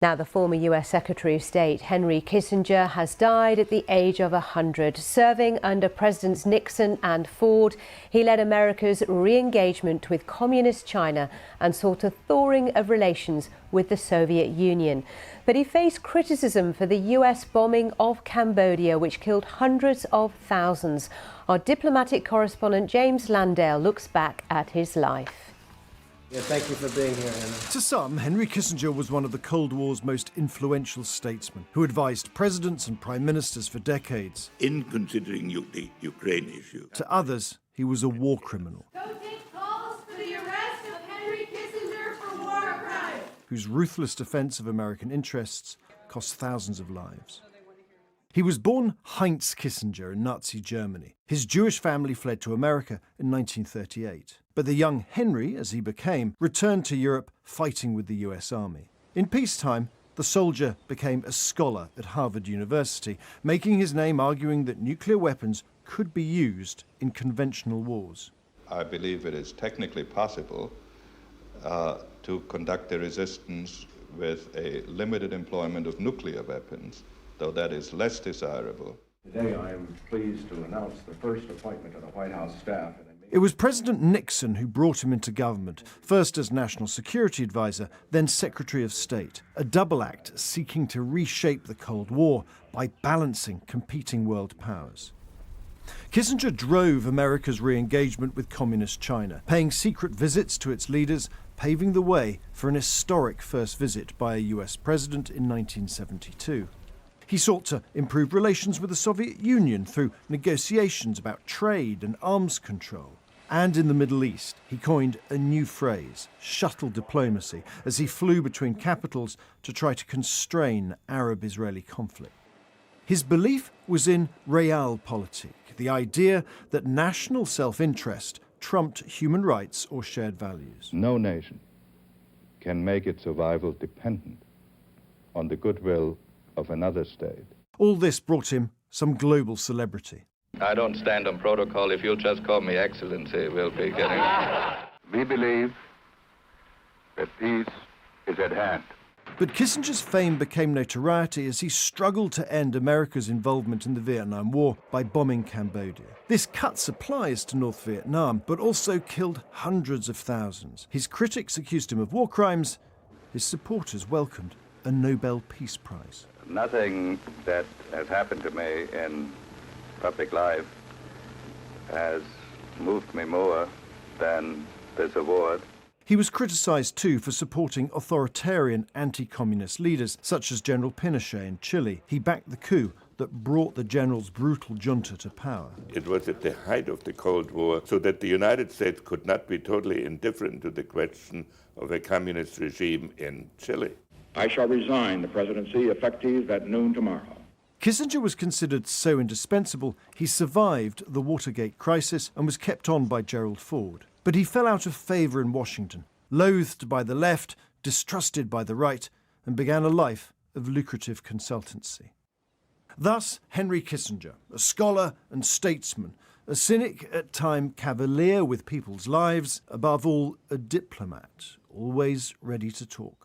Now, the former US Secretary of State Henry Kissinger has died at the age of 100. Serving under Presidents Nixon and Ford, he led America's re-engagement with communist China and sought a thawing of relations with the Soviet Union. But he faced criticism for the US bombing of Cambodia, which killed hundreds of thousands. Our diplomatic correspondent James Landale looks back at his life. Yeah, thank you for being here, Henry. To some, Henry Kissinger was one of the Cold War's most influential statesmen, who advised presidents and prime ministers for decades. In considering the Ukraine issue. To others, he was a war criminal. Don't take calls for the arrest of Henry Kissinger for war crimes. Whose ruthless defense of American interests cost thousands of lives. He was born Heinz Kissinger in Nazi Germany. His Jewish family fled to America in 1938. But the young Henry, as he became, returned to Europe fighting with the US Army. In peacetime, the soldier became a scholar at Harvard University, making his name arguing that nuclear weapons could be used in conventional wars. I believe it is technically possible to conduct a resistance with a limited employment of nuclear weapons, though that is less desirable. Today I am pleased to announce the first appointment of the White House staff. It was President Nixon who brought him into government, first as National Security Advisor, then Secretary of State, a double act seeking to reshape the Cold War by balancing competing world powers. Kissinger drove America's re-engagement with communist China, paying secret visits to its leaders, paving the way for an historic first visit by a US president in 1972. He sought to improve relations with the Soviet Union through negotiations about trade and arms control. And in the Middle East, he coined a new phrase, shuttle diplomacy, as he flew between capitals to try to constrain Arab-Israeli conflict. His belief was in realpolitik, the idea that national self-interest trumped human rights or shared values. No nation can make its survival dependent on the goodwill of another state. All this brought him some global celebrity. I don't stand on protocol. If you'll just call me Excellency, we'll be getting... We believe that peace is at hand. But Kissinger's fame became notoriety as he struggled to end America's involvement in the Vietnam War by bombing Cambodia. This cut supplies to North Vietnam, but also killed hundreds of thousands. His critics accused him of war crimes. His supporters welcomed a Nobel Peace Prize. Nothing that has happened to me in public life has moved me more than this award. He was criticised too for supporting authoritarian anti-communist leaders such as General Pinochet in Chile. He backed the coup that brought the general's brutal junta to power. It was at the height of the Cold War, so that the United States could not be totally indifferent to the question of a communist regime in Chile. I shall resign the presidency effective at noon tomorrow. Kissinger was considered so indispensable, he survived the Watergate crisis and was kept on by Gerald Ford. But he fell out of favour in Washington, loathed by the left, distrusted by the right, and began a life of lucrative consultancy. Thus, Henry Kissinger, a scholar and statesman, a cynic at times, cavalier with people's lives, above all, a diplomat, always ready to talk.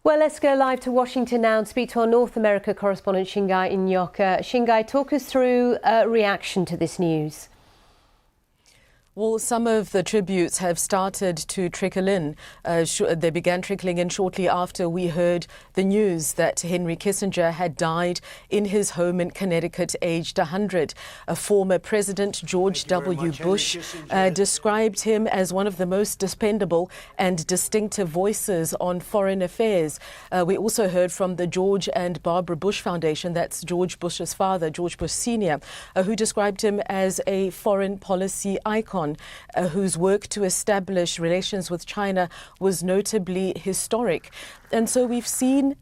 Well, let's go live to Washington now and speak to our North America correspondent Shingai Inyoka. Shingai, talk us through a reaction to this news. Well, some of the tributes have started to trickle in. They began trickling in shortly after we heard the news that Henry Kissinger had died in his home in Connecticut, aged 100. Former President George W. Bush described him as one of the most dependable and distinctive voices on foreign affairs. We also heard from the George and Barbara Bush Foundation, that's George Bush's father, George Bush Sr., who described him as a foreign policy icon. Whose work to establish relations with China was notably historic. And so we've seen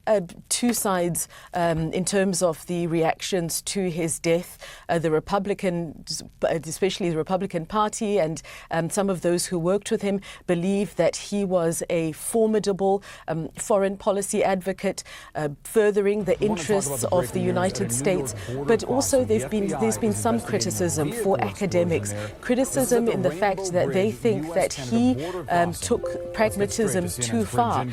two sides in terms of the reactions to his death. The Republicans, especially the Republican Party and some of those who worked with him, believe that he was a formidable foreign policy advocate, furthering the interests of the United States. But also there's been some criticism for academics, criticism in the fact that they think that he took pragmatism too far.